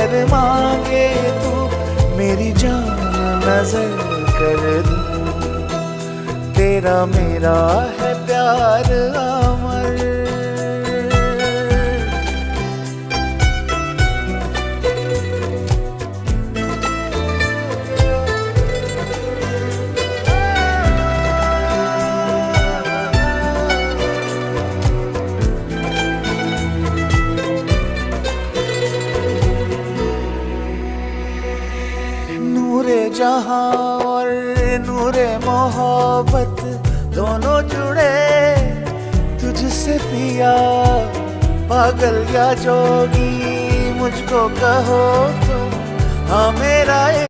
प्यार मांगे तू, मेरी जान नजर कर दूं। तेरा मेरा है प्यार अमर। नूरे जहां और नूरे मोहब्बत दोनों जुड़े तुझसे पिया। पागल या जोगी मुझको कहो तुम, हाँ मेरा